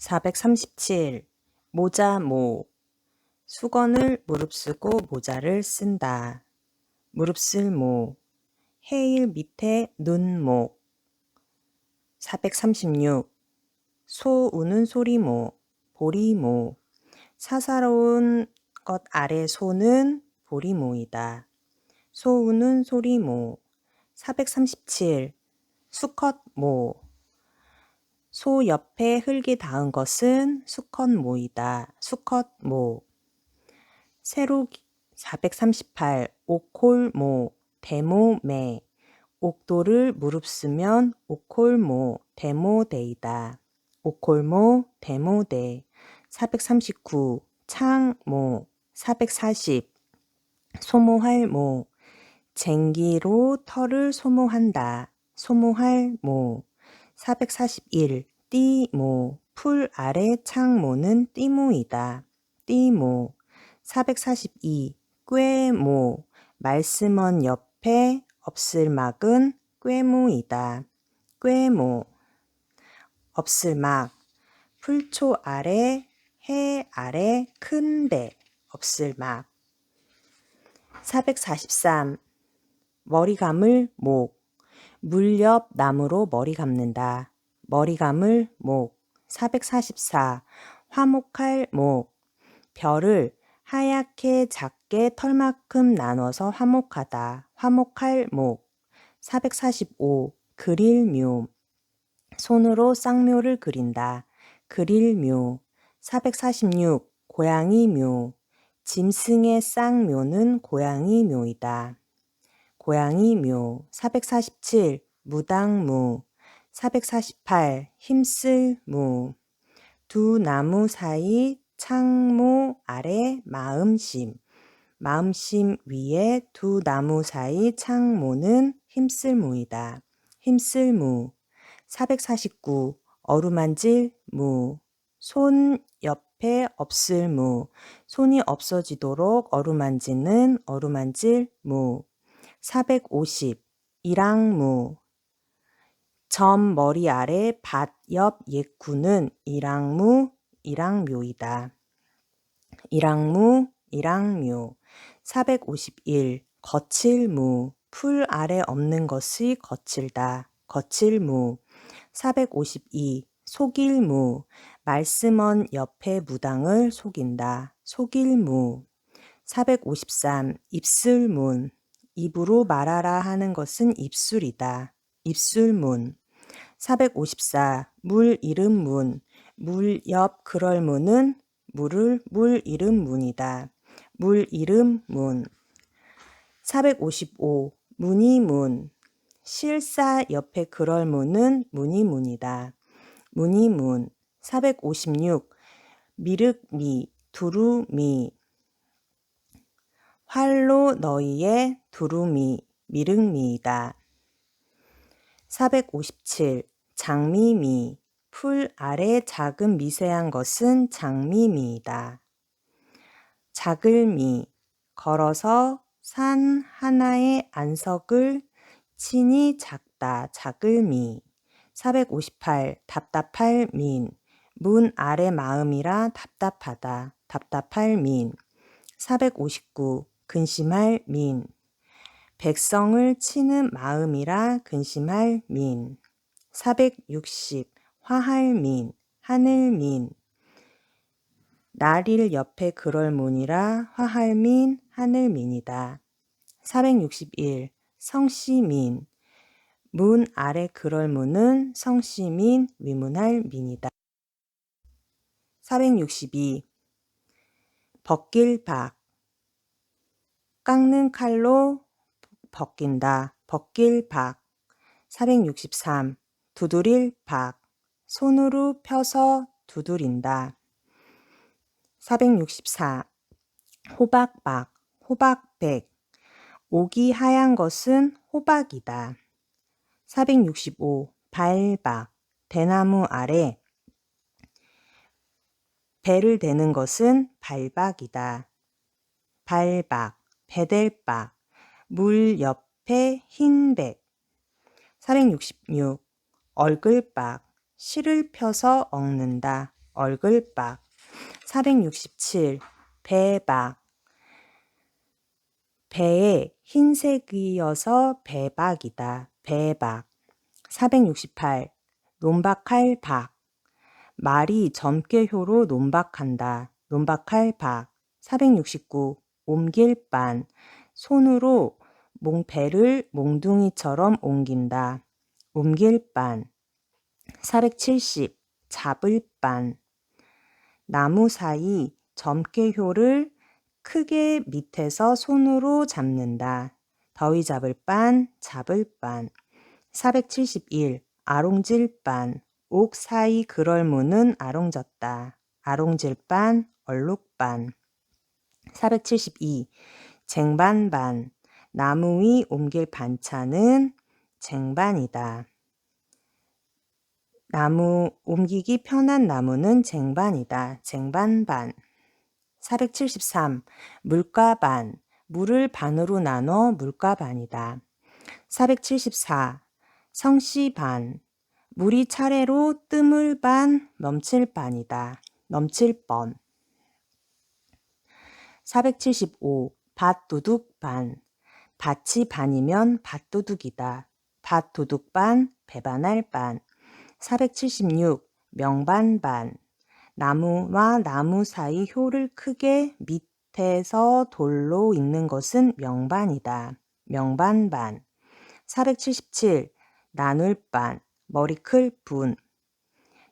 437. 모자모. 수건을 무릅쓰고 모자를 쓴다. 무릅쓸모. 해일 밑에 눈목. 436. 소 우는 소리모. 보리모. 사사로운 것 아래 소는 보리모이다. 소 우는 소리모. 437. 수컷모. 소 옆에 흙이 닿은 것은 수컷모이다. 수컷모. 세로 438. 옥홀모. 대모매. 옥도를 무릅쓰면 옥홀모. 대모대이다. 옥홀모. 대모대. 439. 창모. 440. 소모할모. 쟁기로 털을 소모한다. 소모할모. 441. 띠모. 풀 아래 창모는 띠모이다. 띠모. 442. 꾀모. 말씀원 옆에 없을막은 꾀모이다. 꾀모. 없을막. 풀초 아래 해 아래 큰 배. 없을막. 443. 머리 감을 목. 물 옆 나무로 머리 감는다. 머리 감을 목. 444. 화목할 목. 별을 하얗게 작게 털만큼 나눠서 화목하다. 화목할 목. 445. 그릴 묘. 손으로 쌍묘를 그린다. 그릴 묘. 446. 고양이 묘. 짐승의 쌍묘는 고양이 묘이다. 고양이 묘. 447. 무당무. 448. 힘쓸 무. 두 나무 사이 창모 아래 마음심. 마음심 위에 두 나무 사이 창모는 힘쓸 무이다. 힘쓸 무. 449. 어루만질 무. 손 옆에 없을 무. 손이 없어지도록 어루만지는 어루만질 무. 450. 일앙무. 점 머리 아래 밭 옆 옛구는 일앙무, 일앙묘이다. 일앙무, 일앙묘. 451. 거칠무. 풀 아래 없는 것이 거칠다. 거칠무. 452. 속일무. 말씀원 옆에 무당을 속인다. 속일무. 453. 입술문. 입으로 말하라 하는 것은 입술이다. 입술문. 454. 물 이름 문. 물 옆 그럴 문은 물 이름 문이다. 물 이름 문. 455. 무늬문. 실사 옆에 그럴 문은 무늬문이다. 무늬문. 456. 미륵미. 두루미. 활로 너희의 두루미. 미륵미이다. 457. 장미미. 풀 아래 작은 미세한 것은 장미미이다. 작을미. 걸어서 산 하나의 안석을 치니 작다. 작을미. 458. 답답할 민. 문 아래 마음이라 답답하다. 답답할 민. 459. 근심할 민. 백성을 치는 마음이라 근심할 민. 460. 화할 민. 하늘 민. 날일 옆에 그럴 문이라 화할 민, 하늘 민이다. 461. 성씨민. 문 아래 그럴 문은 성씨민, 위문할 민이다. 462. 벗길박. 깎는 칼로 벗긴다. 벗길박. 463. 두드릴 박. 손으로 펴서 두드린다. 464. 호박박. 호박백. 옥이 하얀 것은 호박이다. 465. 발박. 대나무 아래 배를 대는 것은 발박이다. 발박. 배댈박. 물 옆에 흰백. 466. 얼글박. 실을 펴서 엉는다. 얼글박. 467. 배박. 배에 흰색이어서 배박이다. 배박. 468. 논박할 박. 말이 점괘효로 논박한다. 논박할 박. 469. 옮길 반. 손으로 배를 몽둥이처럼 옮긴다. 옮길 반. 470. 잡을 반. 나무 사이 점괘효를 크게 밑에서 손으로 잡는다. 더위 잡을 반, 잡을 반. 471. 아롱질 반. 옥 사이 그럴무는 아롱졌다. 아롱질 반, 얼룩 반. 472. 쟁반반. 나무 위 옮길 반찬은 쟁반이다. 옮기기 편한 나무는 쟁반이다. 쟁반반. 473. 물가반. 물을 반으로 나눠 물가반이다. 474. 성씨반. 물이 차례로 뜸을 반, 넘칠 반이다. 넘칠 뻔. 475. 밭도둑 반. 밭이 반이면 밭도둑이다. 밭도둑 반, 배반할 반. 476. 명반반. 나무와 나무 사이 효를 크게 밑에서 돌로 잇는 것은 명반이다. 명반반. 477. 나눌반. 머리 클 분.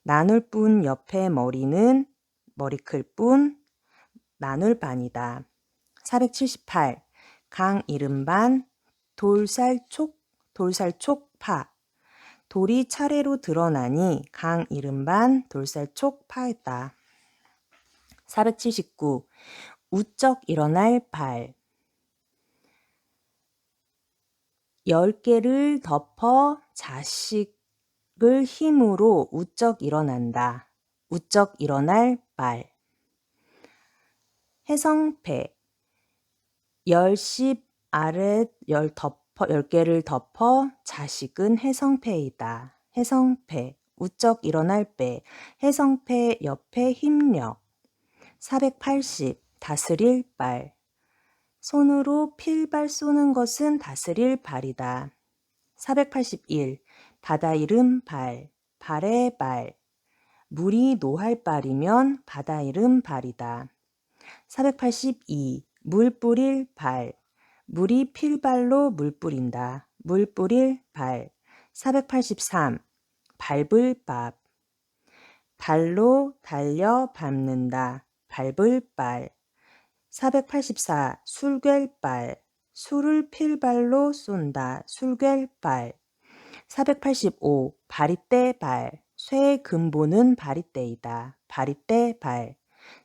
나눌 분 옆에 머리는 머리 클 분, 나눌 반이다. 478. 강 이른반. 돌살촉파. 돌이 차례로 드러나니 강 이른반 돌살촉파했다. 479. 우쩍 일어날 발. 10개를 덮어 자식을 힘으로 우쩍 일어난다. 우쩍 일어날 발. 해성패. 10십 아랫 10개를 덮어 자식은 해성패이다. 해성패. 우쩍 일어날 배. 해성패 옆에 힘력. 480. 다스릴 발. 손으로 필발 쏘는 것은 다스릴 발이다. 481. 바다 이름 발. 발의 발. 물이 노할 발이면 바다 이름 발이다. 482. 물 뿌릴 발. 물이 필발로 물 뿌린다. 물 뿌릴 발. 483. 밟을 밥. 발로 달려 밟는다. 밟을 발. 484. 술괴발. 술을 필발로 쏜다. 술괴발. 485. 바리떼 발. 쇠의 근본은 바리떼이다. 바리떼 발.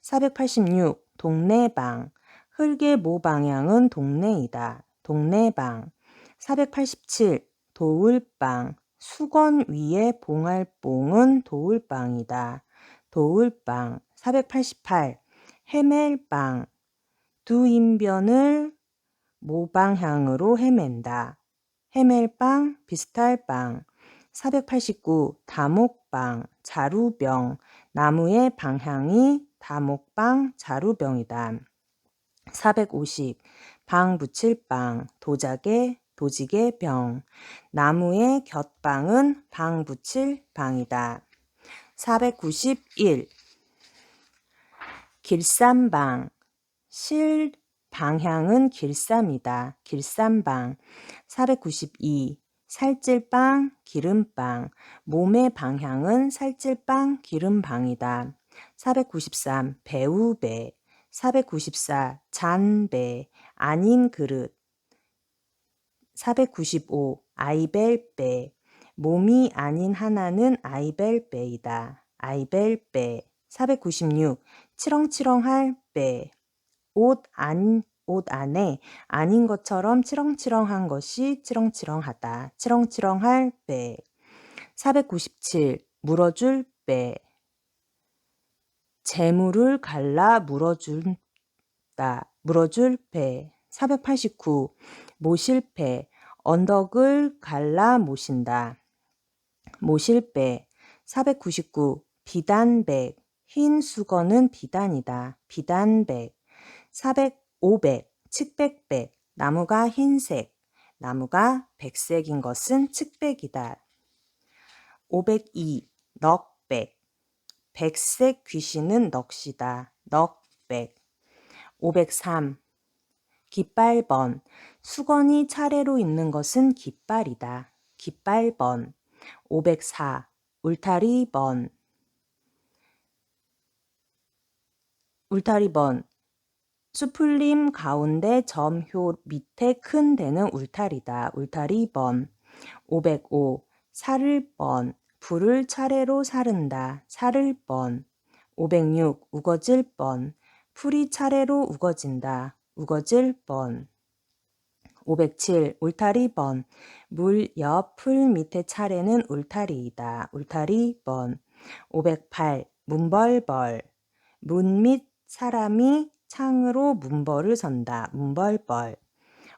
486. 동네방. 흙의 모방향은 동네이다. 동네방. 487. 도울방. 수건 위에 봉알봉은 도울방이다. 도울방. 488. 헤맬방. 두 인변을 모방향으로 헤맨다. 헤맬방, 비슷할방. 489. 다목방, 자루병. 나무의 방향이 다목방, 자루병이다. 450. 방 붙일 방, 도지개 병. 나무의 곁방은 방 붙일 방이다. 491. 길쌈방. 실 방향은 길쌈이다. 길쌈방. 492. 살찔빵, 기름빵. 몸의 방향은 살찔빵, 기름방이다. 493. 배우배. 494. 잔배. 아닌 그릇. 495. 아이벨배. 몸이 아닌 하나는 아이벨배이다. 아이벨배. 496. 치렁치렁할 배. 옷 안에 아닌 것처럼 치렁치렁한 것이 치렁치렁하다. 치렁치렁할 배. 497. 물어줄 배. 재물을 갈라 물어준다. 물어줄 배. 489. 모실 배. 언덕을 갈라 모신다. 모실 배. 499. 비단백. 흰 수건은 비단이다. 비단백. 500, 측백백. 나무가 흰색, 나무가 백색인 것은 측백이다. 502, 넉백. 백색 귀신은 넋이다. 넋백. 503, 깃발번. 수건이 차례로 있는 것은 깃발이다. 깃발번. 504, 울타리번. 울타리번. 수풀림 가운데 점효 밑에 큰 데는 울타리다. 울타리번. 505. 사를번. 불을 차례로 사른다. 사를번. 506. 우거질 번. 풀이 차례로 우거진다. 우거질 번. 507. 울타리번. 물 옆 풀 밑에 차례는 울타리이다. 울타리번. 508. 문벌벌. 문 밑 사람이 창으로 문벌을 선다. 문벌벌.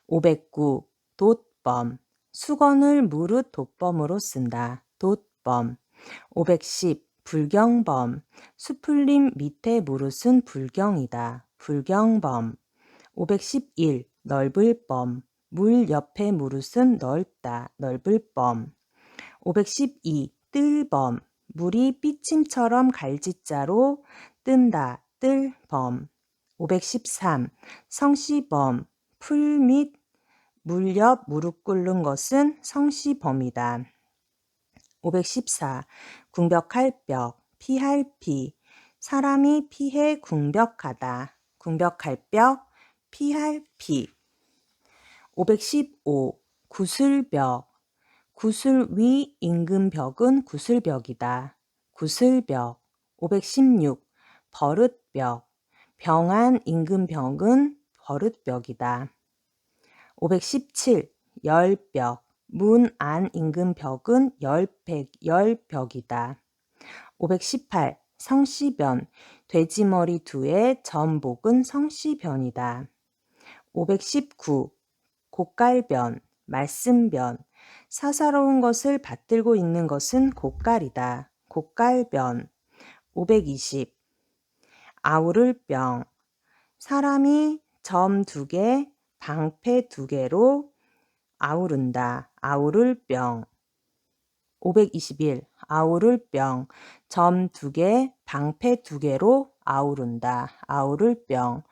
509. 돛범. 수건을 무릇 돛범으로 쓴다. 돛범. 510. 불경범. 수풀림 밑에 무릇은 불경이다. 불경범. 511. 넓을범. 물 옆에 무릇은 넓다. 넓을범. 512. 뜰범. 물이 삐침처럼 갈짓자로 뜬다. 뜰범. 513. 성시범. 풀 및 물 옆 무릎 꿇는 것은 성시범이다. 514. 궁벽할 벽. 피할 피. 사람이 피해 궁벽하다. 궁벽할 벽. 피할 피. 515. 구슬벽. 구슬 위 인근 벽은 구슬벽이다. 구슬벽. 516. 버릇벽. 병안 인근 벽은 버릇벽이다. 517. 열벽. 문 안 인근 벽은 열벽이다. 518. 성시변. 돼지머리 두의 전복은 성시변이다. 519. 곶갈변. 말씀변. 사사로운 것을 받들고 있는 것은 곶갈이다. 곶갈변. 520. 아우를 병. 사람이 점 2개, 방패 2개로 아우른다. 아우를 병. 521. 아우를 병. 점 2개, 방패 2개로 아우른다. 아우를 병.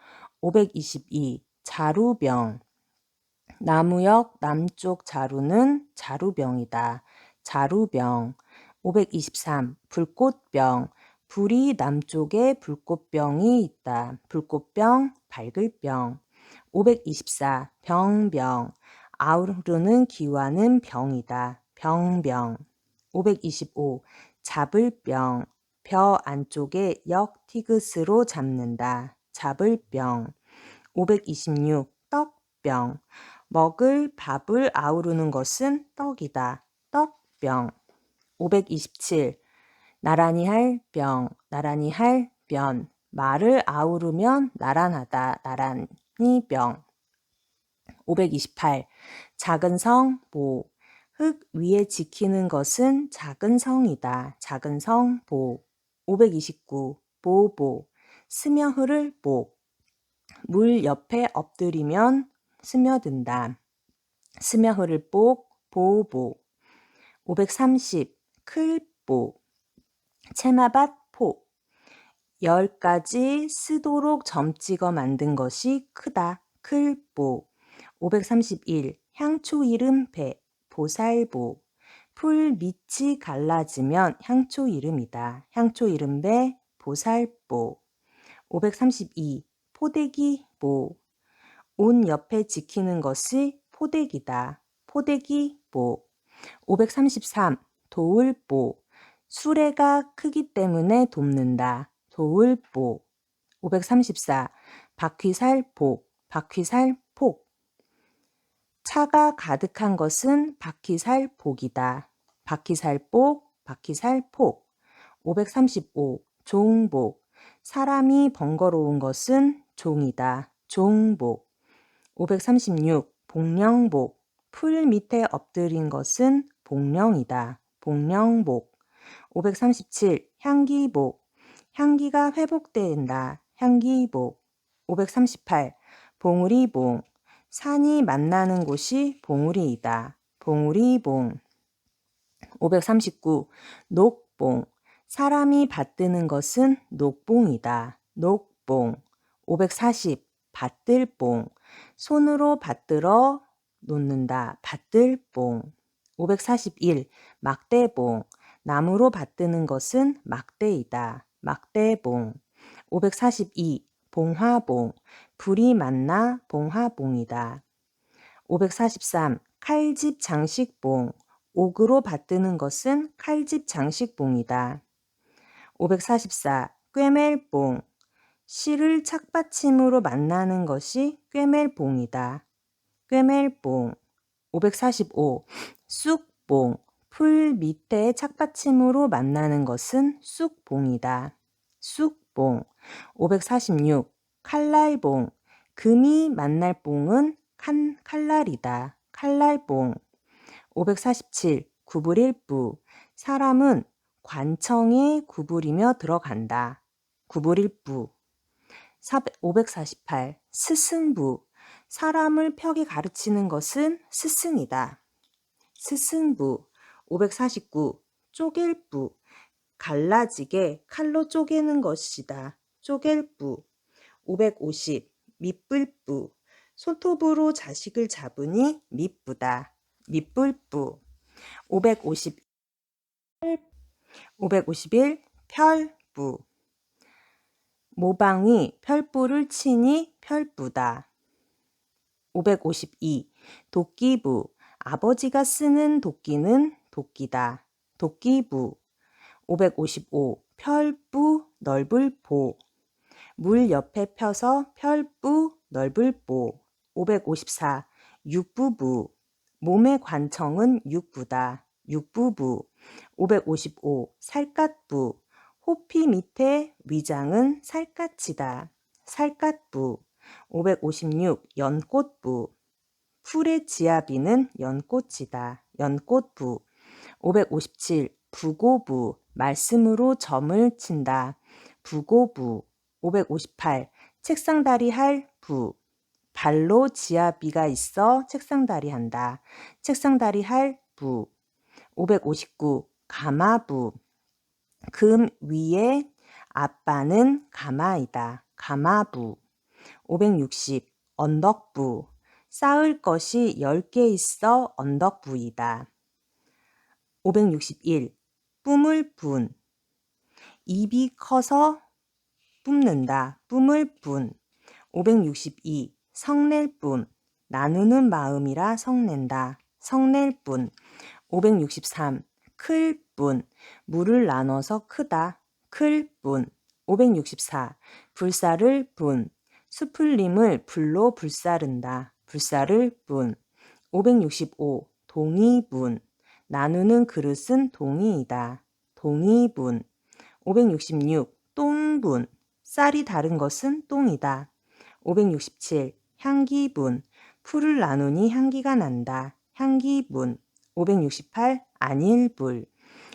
522. 자루병. 나무역 남쪽 자루는 자루병이다. 자루병. 523. 불꽃병. 불이 남쪽에 불꽃병이 있다. 불꽃병, 밝을 병. 524. 병병. 아우르는 기와는 병이다. 병병. 525. 잡을 병. 벼 안쪽에 역티그스로 잡는다. 잡을 병. 526. 떡병. 먹을 밥을 아우르는 것은 떡이다. 떡병. 527. 나란히 할 병. 나란히 할 변. 말을 아우르면 나란하다. 나란히 병. 528. 작은 성, 보. 흙 위에 지키는 것은 작은 성이다. 작은 성, 보. 529. 보보. 스며 흐를 복. 물 옆에 엎드리면 스며든다. 스며 흐를 복, 보보. 530. 클보. 채마밭 포. 10가지 쓰도록 점 찍어 만든 것이 크다. 클보. 531. 향초 이름 배. 보살보. 풀 밑이 갈라지면 향초 이름이다. 향초 이름 배. 보살보. 532. 포대기 보. 온 옆에 지키는 것이 포대기다. 포대기 보. 533. 도울보. 수레가 크기 때문에 돕는다. 도울보. 534. 바퀴살폭. 바퀴살폭. 차가 가득한 것은 바퀴살폭이다. 바퀴살폭, 바퀴살폭. 535. 종복. 사람이 번거로운 것은 종이다. 종복. 536. 복령복. 풀 밑에 엎드린 것은 복령이다. 복령복. 537. 향기복. 향기가 회복된다. 향기복. 538. 봉우리봉. 산이 만나는 곳이 봉우리이다. 봉우리봉. 539. 녹봉. 사람이 받드는 것은 녹봉이다. 녹봉. 540. 받들봉. 손으로 받들어 놓는다. 받들봉. 541. 막대봉. 나무로 받드는 것은 막대이다. 막대봉. 542. 봉화봉. 불이 만나 봉화봉이다. 543. 칼집 장식봉. 옥으로 받드는 것은 칼집 장식봉이다. 544. 꿰멜봉. 실을 착받침으로 만나는 것이 꿰멜봉이다. 꿰멜봉. 545. 쑥봉. 풀 밑에 착받침으로 만나는 것은 쑥봉이다. 쑥봉. 546. 칼날봉. 금이 만날 봉은 칼날이다. 칼날봉. 547. 구부릴부. 사람은 관청에 구부리며 들어간다. 구부릴부. 548. 스승부. 사람을 펴게 가르치는 것은 스승이다. 스승부. 549. 쪼갤부. 갈라지게 칼로 쪼개는 것이다. 쪼갤부. 550. 밑불부. 손톱으로 자식을 잡으니 밑부다. 밑불부. 551. 펼부. 모방이 펼부를 치니 펼부다. 552. 도끼부. 아버지가 쓰는 도끼는 도끼다. 도끼부. 555. 펼부 넓을 보. 물 옆에 펴서 펼부 넓을 보. 554. 육부부. 몸의 관청은 육부다. 육부부. 555. 살갗부. 호피 밑에 위장은 살갗이다. 살갗부. 556. 연꽃부. 풀의 지아비는 연꽃이다. 연꽃부. 557. 부고부. 말씀으로 점을 친다. 부고부. 558. 책상다리 할 부. 발로 지아비가 있어 책상다리 한다. 책상다리 할 부. 559. 가마부. 금 위에 아빠는 가마이다. 가마부. 560. 언덕부. 쌓을 것이 10개 있어 언덕부이다. 561. 뿜을 분. 입이 커서 뿜는다. 뿜을 분. 562. 성낼 뿐. 나누는 마음이라 성낸다. 성낼 뿐. 563. 클 뿐. 물을 나눠서 크다. 클 뿐. 564. 불사를 분. 수풀림을 불로 불사른다. 불사를 분. 565. 동이분. 나누는 그릇은 동이이다. 동이분. 566. 똥분. 쌀이 다른 것은 똥이다. 567. 향기분. 풀을 나누니 향기가 난다. 향기분. 568. 안일불.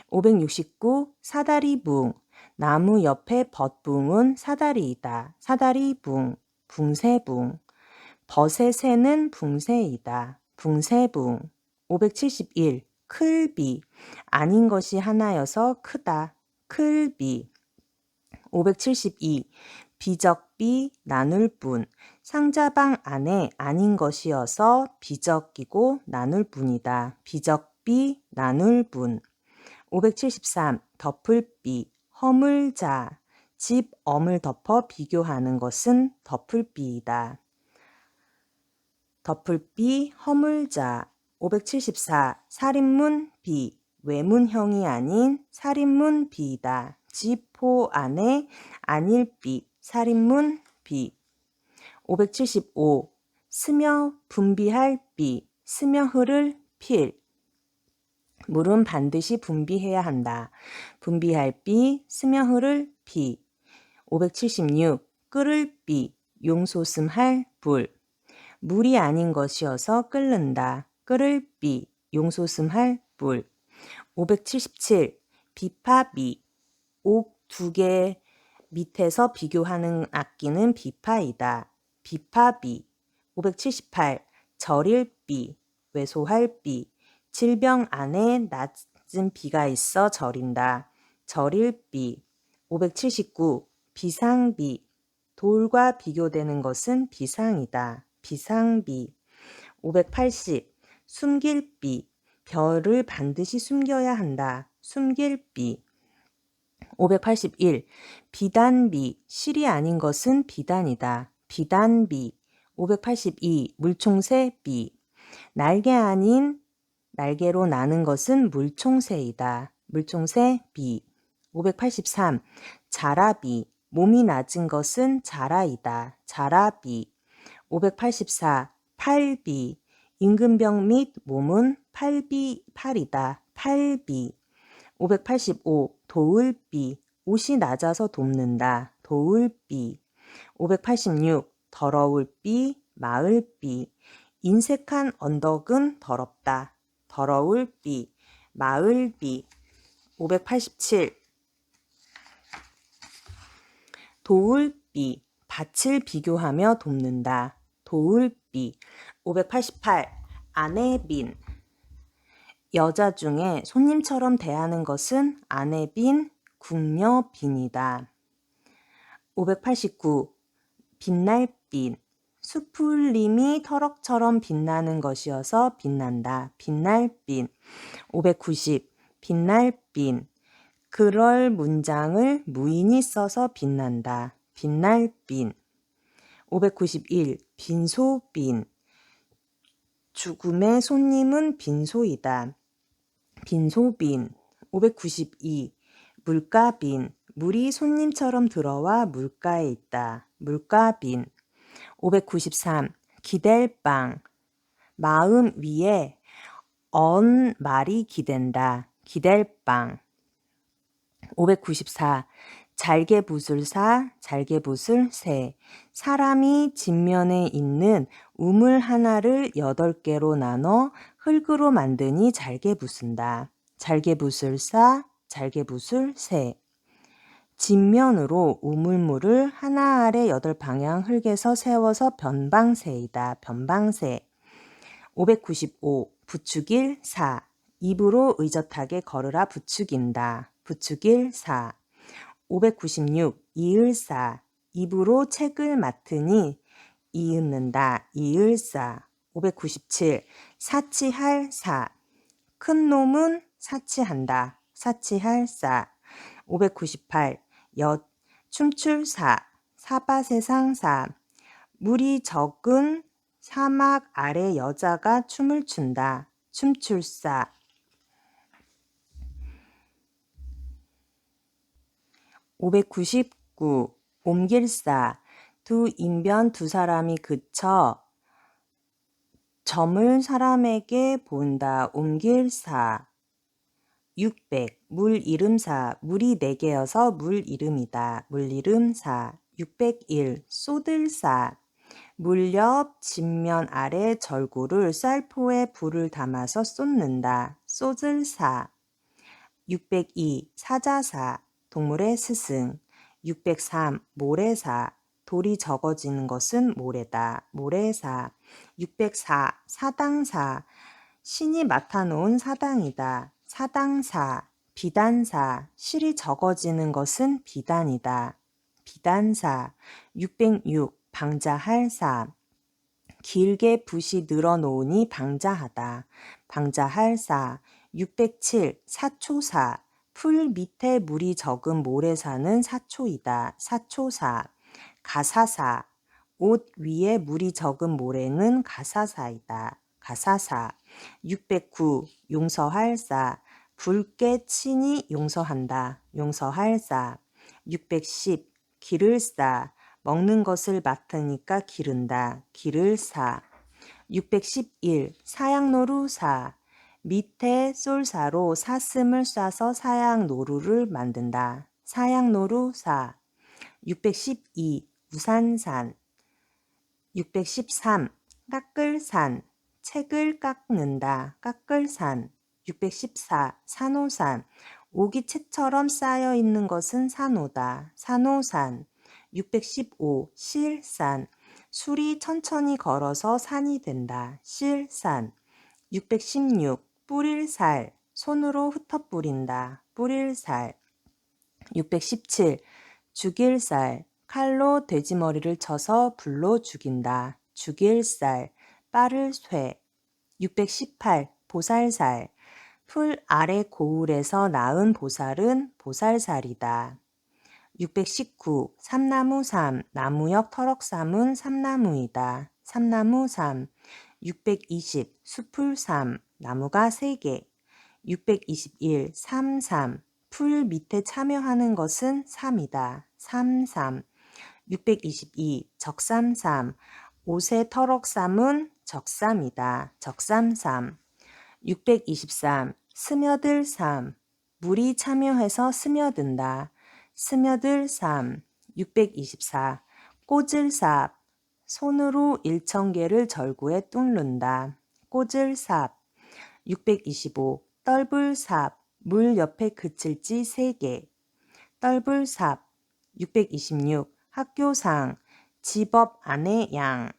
569. 사다리붕. 나무 옆에 벗붕은 사다리이다. 사다리붕. 붕새붕. 벗의 새는 붕새이다. 붕새붕. 571. 클비. 아닌 것이 하나여서 크다. 클비. 572. 비적비 나눌 뿐. 상자방 안에 아닌 것이어서 비적이고 나눌 뿐이다. 비적비 나눌 뿐. 573. 덮을비. 허물자. 집 엄을 덮어 비교하는 것은 덮을비이다. 덮을비 허물자. 574. 살인문 비. 외문형이 아닌 살인문 비이다. 지포 안에 안일비. 살인문 비. 575. 스며 분비할 비. 스며 흐를 필. 물은 반드시 분비해야 한다. 분비할 비. 스며 흐를 비. 576. 끓을 비. 용소슴할 불. 물이 아닌 것이어서 끓는다. 끓을 비. 용소슴할 불. 577. 비파비. 옥 2개 밑에서 비교하는 악기는 비파이다. 비파비. 578. 절일 비, 왜소할 비. 질병 안에 낮은 비가 있어 절인다. 절일 비. 579. 비상비. 돌과 비교되는 것은 비상이다. 비상비. 580. 숨길 비. 별을 반드시 숨겨야 한다. 숨길 비. 581. 비단비. 실이 아닌 것은 비단이다. 비단비. 582. 물총새 비. 날개 아닌 날개로 나는 것은 물총새이다. 물총새 비. 583. 자라비. 몸이 낮은 것은 자라이다. 자라비. 584. 팔비. 임금병 및 몸은 팔이다. 팔비. 585. 도울비. 옷이 낮아서 돕는다. 도울비. 586. 더러울 비, 마을 비. 인색한 언덕은 더럽다. 더러울 비, 마을 비. 587. 도울 비. 밭을 비교하며 돕는다. 도울 비. 588. 아내빈. 여자 중에 손님처럼 대하는 것은 아내빈, 궁녀빈이다. 589. 빛날빈. 수풀림이 터럭처럼 빛나는 것이어서 빛난다. 빛날빈. 590. 빛날빈. 그럴 문장을 무인이 써서 빛난다. 빛날빈. 591. 빈소빈. 죽음의 손님은 빈소이다. 빈소빈. 592. 물가빈. 물이 손님처럼 들어와 물가에 있다. 물가빈. 593. 기댈방. 마음 위에 언 말이 기댄다. 기댈방. 594. 잘게붓을사, 잘게붓을 새. 사람이 진면에 있는 우물 하나를 8개로 나눠 흙으로 만드니 잘게붓은다. 잘게붓을 사, 잘게붓을 새. 진면으로 우물물을 하나 아래 8방향 흙에서 세워서 변방새이다. 변방새. 595. 부추길 사. 입으로 의젓하게 걸으라 부추긴다. 부추길 사. 596. 이을사. 입으로 책을 맡으니 이윽는다. 이을사. 597. 사치할 사. 큰 놈은 사치한다. 사치할 사. 598. 춤출 사. 사바세상 사. 물이 적은 사막 아래 여자가 춤을 춘다. 춤출 사. 599. 옮길사. 두 인변 두 사람이 그쳐 점을 사람에게 본다. 옮길사. 600. 물이름사. 물이 4개여서 물이름이다. 물이름사. 601. 쏟을사. 물 옆 진면 아래 절구를 쌀포에 불을 담아서 쏟는다. 쏟을사. 602. 사자사. 동물의 스승. 603. 모래사. 돌이 적어지는 것은 모래다. 모래사. 604. 사당사. 신이 맡아놓은 사당이다. 사당사. 비단사. 실이 적어지는 것은 비단이다. 비단사. 606. 방자할 사. 길게 붓이 늘어놓으니 방자하다. 방자할 사. 607. 사초사. 풀 밑에 물이 적은 모래사는 사초이다. 사초사. 가사사. 옷 위에 물이 적은 모래는 가사사이다. 가사사. 609. 용서할 사. 붉게 치니 용서한다. 용서할 사. 610. 기를 싸. 먹는 것을 맡으니까 기른다. 기를 사. 611. 사양노루 사. 밑에 쏠사로 사슴을 쏴서 사양노루를 만든다. 사양노루 사. 612. 우산산. 613. 깎을산. 책을 깎는다. 깎을산. 614. 산호산. 옥이 채처럼 쌓여 있는 것은 산호다. 산호산. 615. 실산. 술이 천천히 걸어서 산이 된다. 실산. 616. 뿌릴 살. 손으로 흩어 뿌린다. 뿌릴 살. 617. 죽일 살. 칼로 돼지 머리를 쳐서 불로 죽인다. 죽일 살. 빠를 쇠. 618. 보살살. 풀 아래 고을에서 낳은 보살은 보살살이다. 619. 삼나무삼. 나무역 터럭삼은 삼나무이다. 삼나무삼. 620. 수풀삼. 나무가 3개. 621. 삼삼. 풀 밑에 참여하는 것은 삼이다. 삼삼. 622. 적삼삼. 옷의 터럭삼은 적삼이다. 적삼삼. 623. 스며들 삼. 물이 참여해서 스며든다. 스며들 삼. 624. 꽂을 삽. 손으로 1000개를 절구에 뚫는다. 꽂을 삽. 625. 떫을 삽. 물 옆에 그칠지 3개. 떫을 삽. 626. 학교상. 집업 안에 양.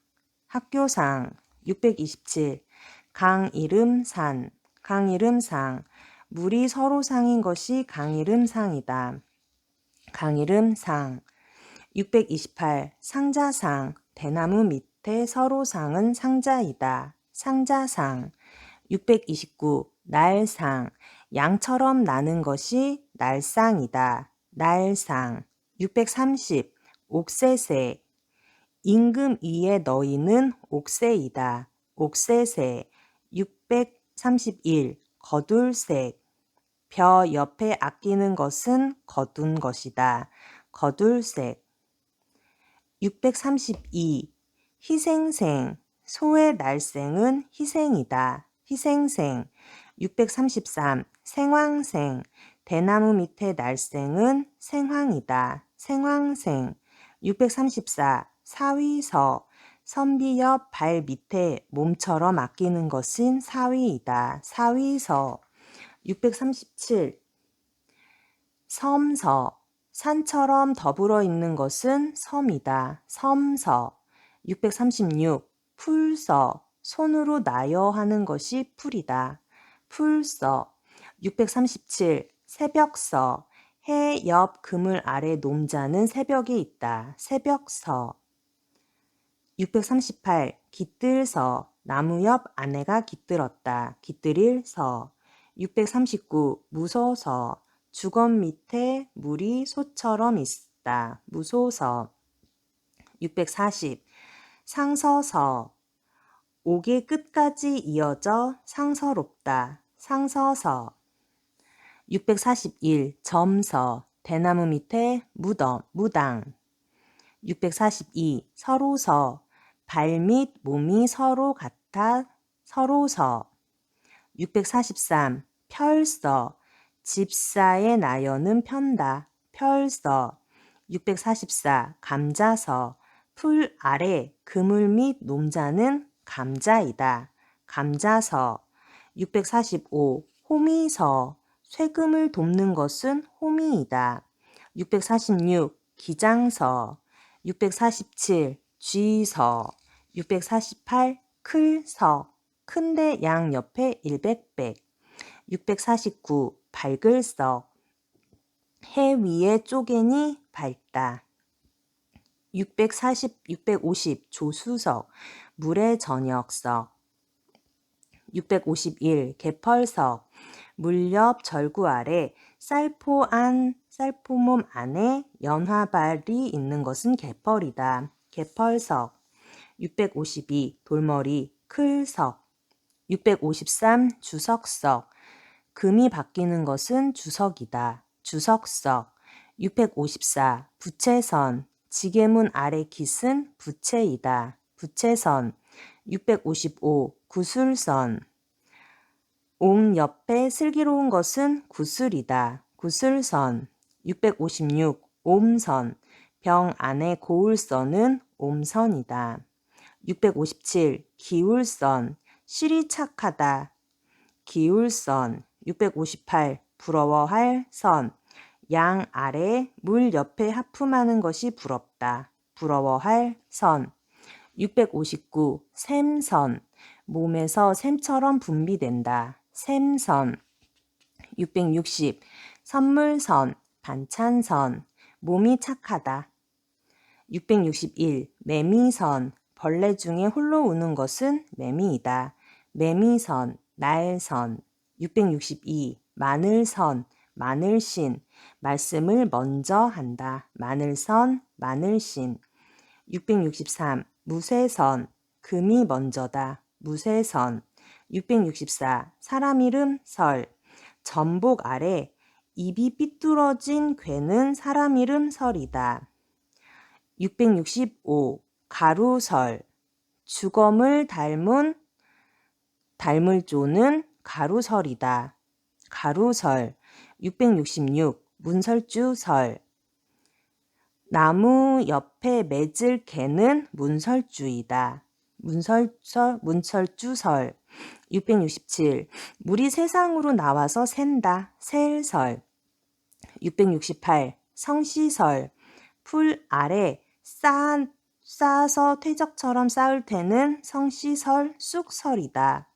학교상. 627. 강 이름 산. 강 이름 상. 물이 서로 상인 것이 강 이름 상이다. 강 이름 상. 628. 상자상. 대나무 밑에 서로 상은 상자이다. 상자상. 629. 날상. 양처럼 나는 것이 날상이다. 날상. 630. 옥새새. 임금 위에 너희는 옥새이다. 옥새새. 631. 거둘색. 벼 옆에 아끼는 것은 거둔 것이다. 거둘색. 632. 희생생. 소의 날생은 희생이다. 희생생. 633. 생황생. 대나무 밑에 날생은 생황이다. 생황생. 634. 사위서. 선비 옆 발 밑에 몸처럼 아끼는 것은 사위이다. 사위서. 637. 섬서. 산처럼 더불어 있는 것은 섬이다. 섬서. 636. 풀서. 손으로 나여 하는 것이 풀이다. 풀서. 637. 새벽서. 해 옆 그물 아래 놈자는 새벽에 있다. 새벽서. 638. 깃들서. 나무 옆 아내가 깃들었다. 깃들일 서. 639. 무소서. 주검 밑에 물이 소처럼 있다. 무소서. 640. 상서서. 옥의 끝까지 이어져 상서롭다. 상서서. 641. 점서. 대나무 밑에 무덤, 무당. 642. 서로서. 발밑 몸이 서로 같아 서로서. 643. 펼서. 집사의 나여는 편다. 펼서. 644. 감자서. 풀 아래 그물 및 놈자는 감자이다. 감자서. 645. 호미서. 쇠금을 돕는 것은 호미이다. 646. 기장서. 647. 쥐서. 648. 클서. 큰데 양 옆에 일백백. 649. 밝을석. 해 위에 쪼개니 밝다. 640, 650. 조수석. 물의 저녁석. 651. 개펄석. 물 옆 절구 아래 쌀포몸 안에 연화발이 있는 것은 개펄이다. 개펄석. 652. 돌머리 클석. 653. 주석석. 금이 바뀌는 것은 주석이다. 주석석. 654. 부채선. 지게문 아래 깃은 부채이다. 부채선. 655. 구술선. 옥 옆에 슬기로운 것은 구슬이다. 구슬선. 656. 옴선. 병 안에 고울선은 옴선이다. 657. 기울선. 실이 착하다. 기울선. 658. 부러워할 선. 양 아래 물 옆에 하품하는 것이 부럽다. 부러워할 선. 659. 샘선. 몸에서 샘처럼 분비된다. 샘선. 660. 선물선. 반찬선. 몸이 착하다. 661. 매미선. 벌레 중에 홀로 우는 것은 매미이다. 매미선. 날선. 662. 마늘선. 마늘신. 말씀을 먼저 한다. 마늘선. 마늘신. 663. 무쇠선. 금이 먼저다. 무쇠선. 664. 사람 이름 설. 전복 아래 입이 삐뚤어진 괴는 사람 이름 설이다. 665. 가루설. 주검을 닮을 조는 가루설이다. 가루설. 666. 문설주설. 나무 옆에 맺을 개는 문설주이다. 문설주설. 667. 물이 세상으로 나와서 샌다. 셀설. 668. 성시설. 풀 아래 쌓아서 퇴적처럼 쌓을 테는 성시설, 쑥설이다.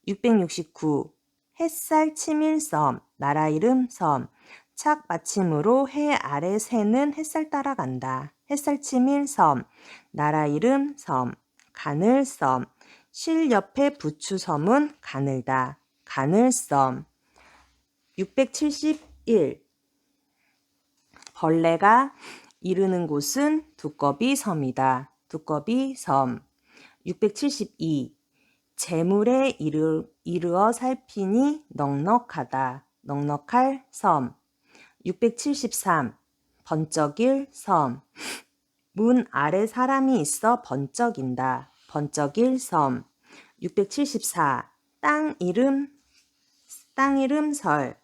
669. 햇살 치밀섬. 나라 이름 섬. 착 받침으로 해 아래 새는 햇살 따라간다. 햇살 치밀 섬. 나라 이름 섬. 가늘섬. 실 옆에 부추섬은 가늘다. 가늘섬. 671. 벌레가 이르는 곳은 두꺼비 섬이다. 두꺼비 섬. 672. 재물에 이르어 살피니 넉넉하다. 넉넉할 섬. 673. 번쩍일 섬. 문 아래 사람이 있어 번쩍인다. 번쩍일 섬. 674. 땅 이름 설.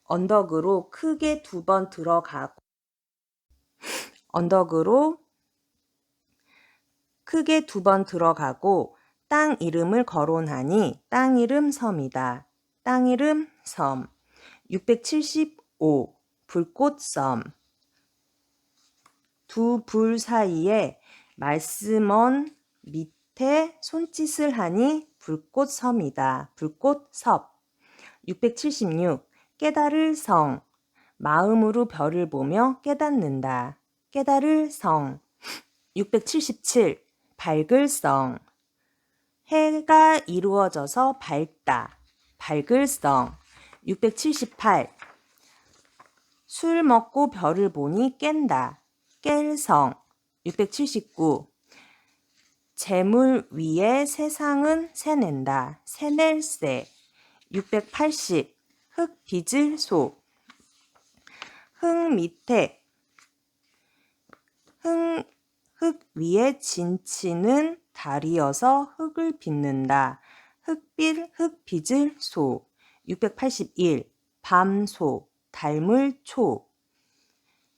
언덕으로 크게 2번 들어가고 땅 이름을 거론하니 땅 이름 섬이다. 땅 이름 섬. 675. 불꽃섬. 두 불 사이에 말씀원 밑에 손짓을 하니 불꽃섬이다. 불꽃섭. 676. 깨달을 성. 마음으로 별을 보며 깨닫는다. 깨달을 성. 677. 밝을 성. 해가 이루어져서 밝다. 밝을 성. 678. 술 먹고 별을 보니 깬다. 깰 성. 679. 재물 위에 세상은 새낸다. 새낼새. 680. 흙 빚을 소. 흙 위에 진치는 달이어서 흙을 빚는다. 흙 빚을 소. 681. 밤소. 닮을 초.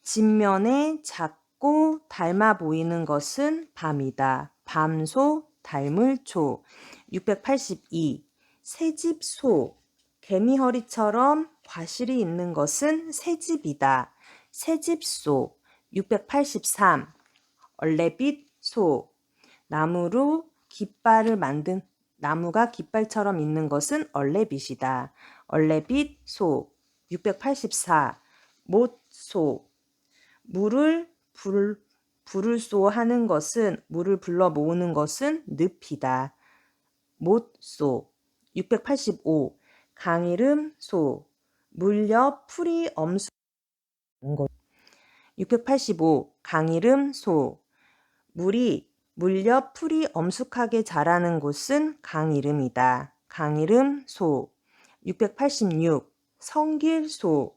진면에 작고 닮아 보이는 것은 밤이다. 밤소. 닮을 초. 682. 새집소. 개미허리처럼 과실이 있는 것은 새집이다. 새집소. 683. 얼레빗 소. 나무가 깃발처럼 있는 것은 얼레빗이다. 얼레빗 소. 684. 못소. 물을 불러 모으는 것은 늪이다. 못소. 685. 강 이름 소. 물 옆 풀이 엄숙한 것. 685. 강 이름 소. 물 옆 풀이 엄숙하게 자라는 곳은 강 이름이다. 강 이름 소. 686. 성길소.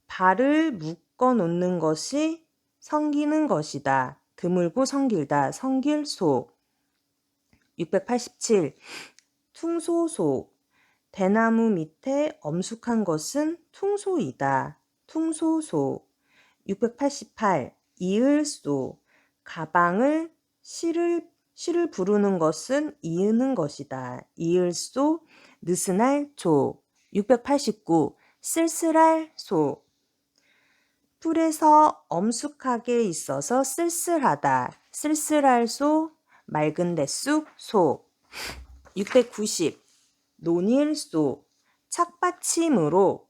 발을 묶어 놓는 것이 성기는 것이다. 드물고 성길다. 성길소. 687. 퉁소소. 대나무 밑에 엄숙한 것은 퉁소이다. 퉁소소. 688. 이을소. 가방을 실을 부르는 것은 이으는 것이다. 이을소. 느슨할 조. 689. 쓸쓸할 소. 풀에서 엄숙하게 있어서 쓸쓸하다. 쓸쓸할 소, 맑은 데쑥 소. 690. 논일소. 착받침으로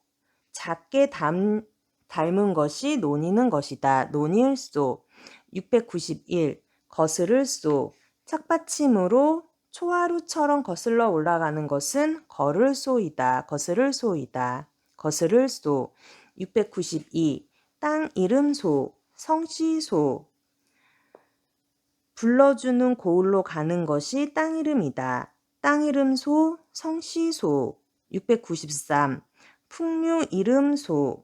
작게 닮은 것이 논이는 것이다. 논일소. 691. 거스를 소. 착받침으로 초하루처럼 거슬러 올라가는 것은 걸을 소이다. 거스를 소이다. 거스를 소. 692. 땅 이름 소. 성시소. 불러주는 고을로 가는 것이 땅 이름이다. 땅 이름 소, 성시소. 693. 풍류 이름 소.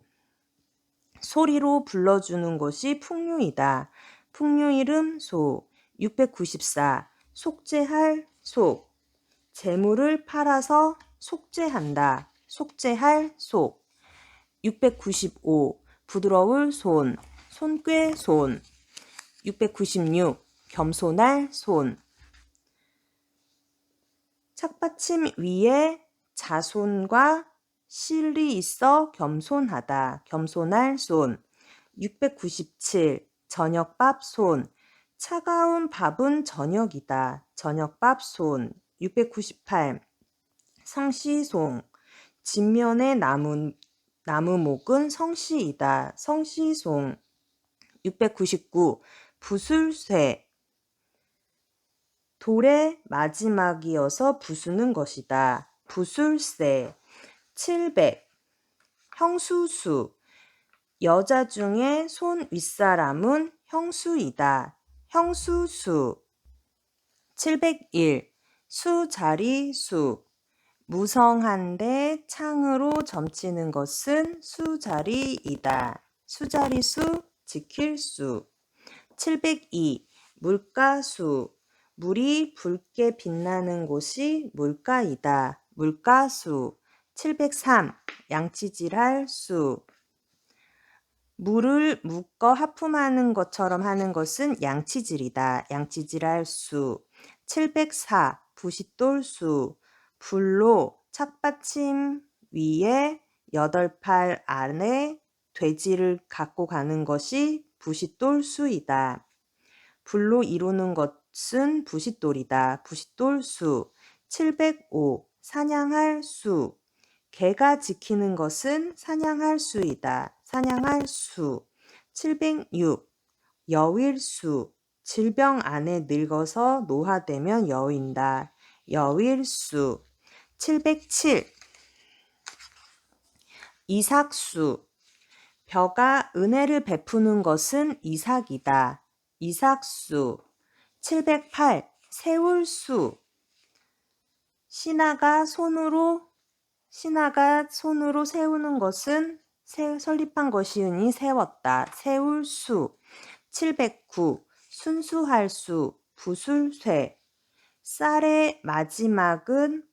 소리로 불러주는 것이 풍류이다. 풍류 이름 소. 694. 속죄할 속. 재물을 팔아서 속죄한다. 속죄할 속. 695. 부드러울 손. 손괴 손. 696. 겸손할 손. 착받침 위에 자손과 실이 있어 겸손하다. 겸손할 손. 697. 저녁밥 손. 차가운 밥은 저녁이다. 저녁밥 손. 698. 성시송. 진면의 나무목은 성시이다. 성시송. 699. 부술쇠. 돌의 마지막이어서 부수는 것이다. 부술쇠. 700. 형수수. 여자 중에 손 윗사람은 형수이다. 형수수. 701. 수자리 수. 무성한데 창으로 점치는 것은 수자리이다. 수자리수, 지킬 수. 702. 물가수. 물이 붉게 빛나는 곳이 물가이다. 물가수. 703. 양치질할 수. 물을 묶어 하품하는 것처럼 하는 것은 양치질이다. 양치질할 수. 704. 부싯돌수. 불로 착받침 위에 8팔 안에 돼지를 갖고 가는 것이 부싯돌수이다. 불로 이루는 것은 부싯돌이다. 부싯돌수. 705. 사냥할 수. 개가 지키는 것은 사냥할 수이다. 사냥할 수. 706. 여윌수. 질병 안에 늙어서 노화되면 여윈다. 여윌수. 707. 이삭수. 벼가 은혜를 베푸는 것은 이삭이다. 이삭수. 708. 세울수. 신하가 손으로 세우는 것은 설립한 것이으니 세웠다. 세울수. 709. 순수할 수. 부술쇠. 쌀의 마지막은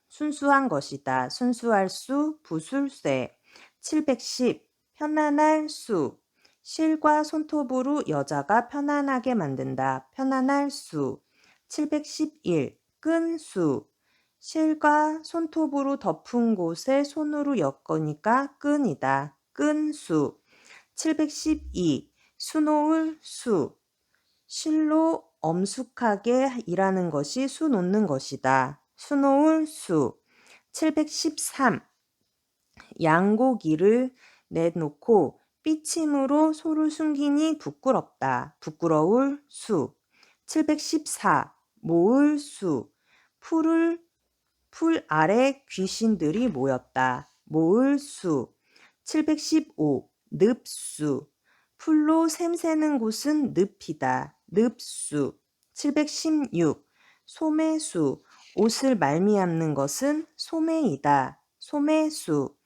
순수한 것이다. 순수할 수. 부술쇠. 710. 편안할 수. 실과 손톱으로 여자가 편안하게 만든다. 편안할 수. 711. 끈수. 실과 손톱으로 덮은 곳에 손으로 엮으니까 끈이다. 끈수. 712. 수놓을 수. 실로 엄숙하게 일하는 것이 수 놓는 것이다. 수놓을 수. 713. 양고기를 내놓고 삐침으로 소를 숨기니 부끄럽다. 부끄러울 수. 714. 모을 수. 풀 아래 귀신들이 모였다. 모을 수. 715. 늪수. 풀로 샘새는 곳은 늪이다. 늪수. 716. 소매수. 옷을 말미암는 것은 소매이다. 소매수.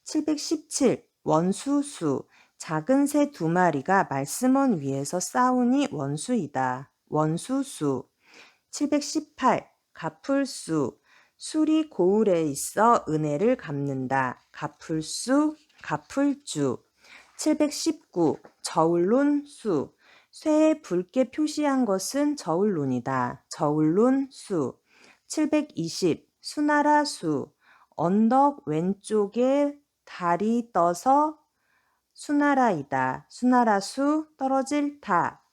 717. 원수수. 작은 새 2마리가 말씀원 위에서 싸우니 원수이다. 원수수. 718. 갚을수. 술이 고을에 있어 은혜를 갚는다. 갚을수, 갚을주. 719. 저울론수. 쇠에 붉게 표시한 것은 저울론이다. 저울론수. 720. 수나라수. 언덕 왼쪽에 달이 떠서 수나라이다. 수나라수 떨어질 타.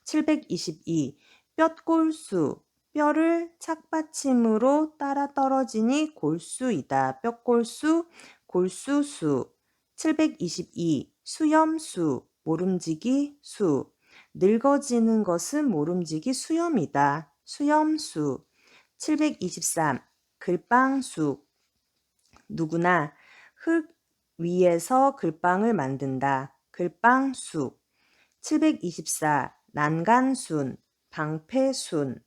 722. 뼛골수. 뼈를 착받침으로 따라 떨어지니 골수이다. 뼈골수, 골수수. 722. 수염수. 모름지기 수. 늙어지는 것은 모름지기 수염이다. 수염수. 723. 글빵숙. 누구나 흙 위에서 글빵을 만든다. 글빵숙. 724. 난간순, 방패순.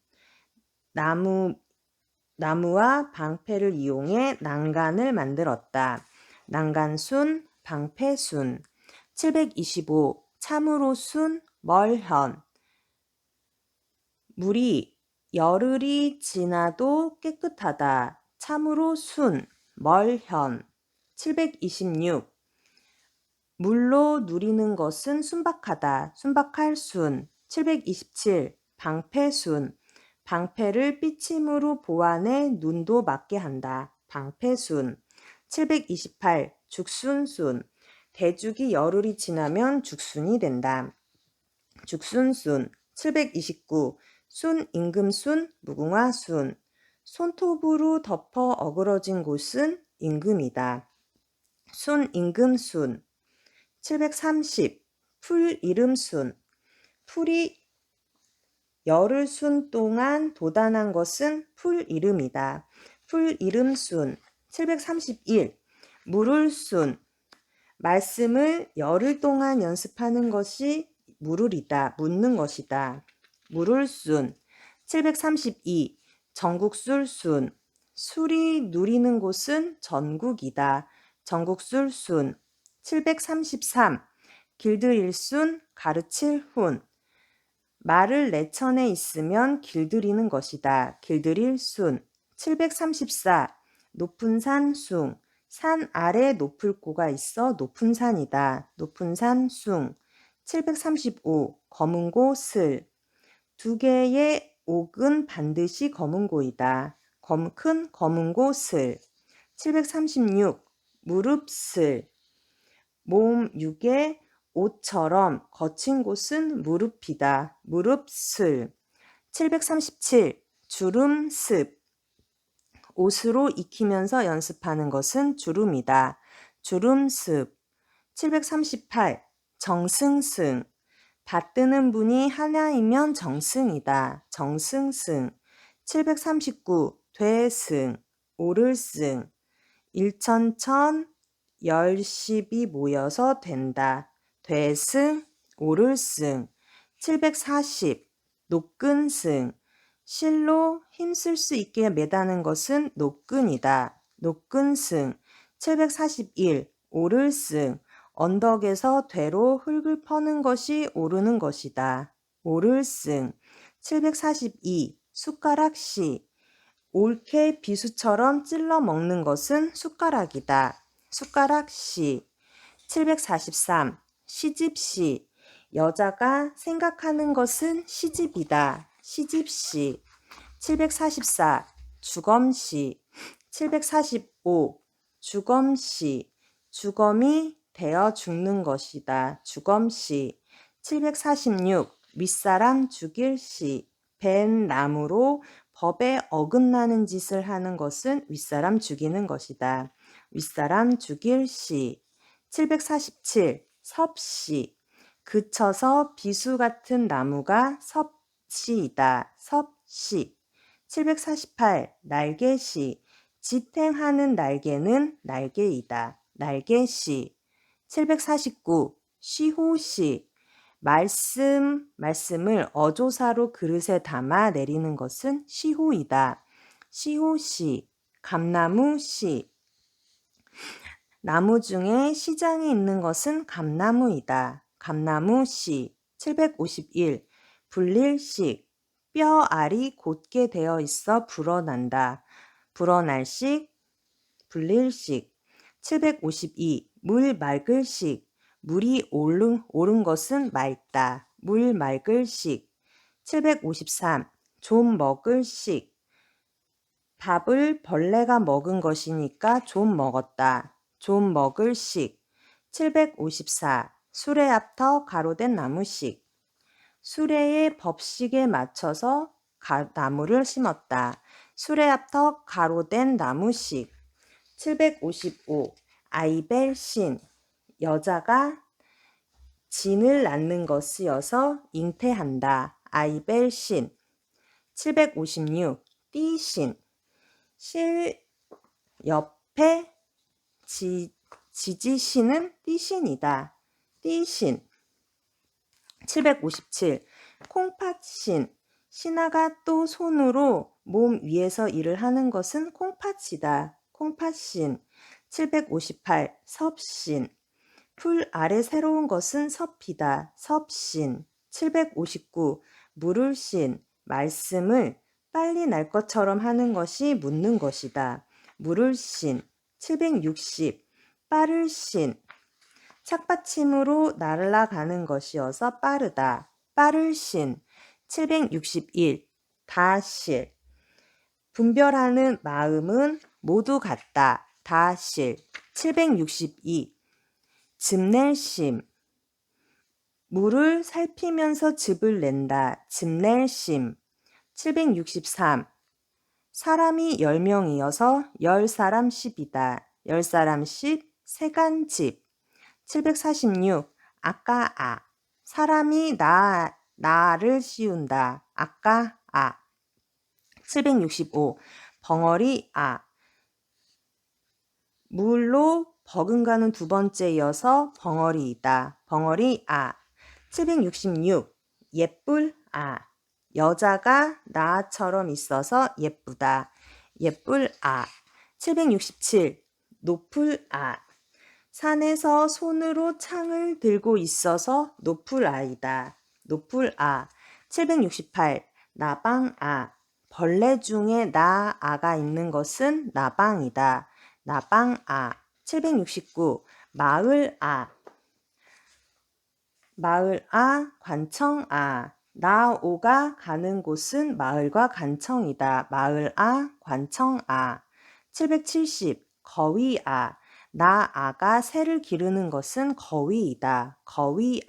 나무와 방패를 이용해 난간을 만들었다. 난간순, 방패순. 725. 참으로 순, 멀현. 물이 열흘이 지나도 깨끗하다. 참으로 순, 멀현. 726. 물로 누리는 것은 순박하다. 순박할 순. 727. 방패순. 방패를 삐침으로 보완해 눈도 맞게 한다. 방패순. 728. 죽순순. 대죽이 열흘이 지나면 죽순이 된다. 죽순순. 729. 순, 임금순, 무궁화순. 손톱으로 덮어 어그러진 곳은 임금이다. 순, 임금순. 730. 풀 이름순. 풀이 열흘 순 동안 도단한 것은 풀 이름이다. 풀 이름순. 731. 물을 순. 말씀을 열흘 동안 연습하는 것이 물으리다. 묻는 것이다. 물을 순. 732. 전국술순. 술이 누리는 곳은 전국이다. 전국술순. 733. 길들일 순, 가르칠 훈. 말을 내천에 있으면 길들이는 것이다. 길들일 순. 734. 높은 산 숭. 산 아래 높을 고가 있어 높은 산이다. 높은 산 숭. 735. 검은 고 슬. 두 개의 옥은 반드시 검은 고이다. 큰 검은 고 슬. 736. 무릎슬. 몸 육의 옷처럼 거친 곳은 무릎이다. 무릎슬. 737. 주름습. 옷으로 익히면서 연습하는 것은 주름이다. 주름습. 738. 정승승. 받드는 분이 하나이면 정승이다. 정승승. 739. 되승. 오를승. 일천천 열십이 모여서 된다. 되승, 오를승. 740. 노끈승. 실로 힘쓸 수 있게 매다는 것은 노끈이다. 노끈승. 741. 오를승. 언덕에서 되로 흙을 퍼는 것이 오르는 것이다. 오를승. 742. 숟가락시. 올케 비수처럼 찔러 먹는 것은 숟가락이다. 숟가락시. 743. 시집시. 여자가 생각하는 것은 시집이다. 시집시. 744. 주검시. 745. 주검시. 주검이 되어 죽는 것이다. 주검시. 746. 윗사람 죽일 시. 벤 나무로 법에 어긋나는 짓을 하는 것은 윗사람 죽이는 것이다. 윗사람 죽일 시. 747. 섭시. 그쳐서 비수 같은 나무가 섭시이다. 섭시. 748. 날개시. 지탱하는 날개는 날개이다. 날개시. 749. 시호시. 말씀을 어조사로 그릇에 담아 내리는 것은 시호이다. 시호시. 감나무시. 나무 중에 시장에 있는 것은 감나무이다. 감나무시. 751. 불릴식. 뼈 알이 곧게 되어 있어 불어난다. 불어날식. 불릴식. 752. 물 맑을식. 물이 오른 것은 맑다. 물 맑을식. 753. 좀 먹을식. 밥을 벌레가 먹은 것이니까 좀 먹었다. 좀 먹을 식. 754. 수레 앞터 가로된 나무씩. 수레의 법식에 맞춰서 나무를 심었다. 수레 앞터 가로된 나무씩. 755. 아이벨 신. 여자가 진을 낳는 것이어서 잉태한다. 아이벨 신. 756. 띠신. 실 옆에 지지신은 띠신이다. 띠신. 757. 콩팥신. 신하가 또 손으로 몸 위에서 일을 하는 것은 콩팥이다. 콩팥신. 758. 섭신. 풀 아래 새로운 것은 섭이다. 섭신. 759. 물을신. 말씀을 빨리 날 것처럼 하는 것이 묻는 것이다. 물을신. 760. 빠를신. 착받침으로 날아가는 것이어서 빠르다. 빠를신. 761. 다실. 분별하는 마음은 모두 같다. 다실. 762. 즙낼심. 물을 살피면서 즙을 낸다. 즙낼심. 763. 사람이 10명이어서 10사람 10이다. 10사람 10. 세간집. 746. 아까 사람이 나를 씌운다. 아까 765. 벙어리 물로 버금가는 두 번째여서 벙어리이다. 벙어리 766. 예쁠 여자가 나처럼 있어서 예쁘다. 예쁠 767. 높을 산에서 손으로 창을 들고 있어서 높을 아이다. 높을 768. 나방 벌레 중에 나아가 있는 것은 나방이다. 나방 769. 마을 마을 관청 나오가 가는 곳은 마을과 관청이다. 마을 관청 770. 거위 나아가 새를 기르는 것은 거위이다. 거위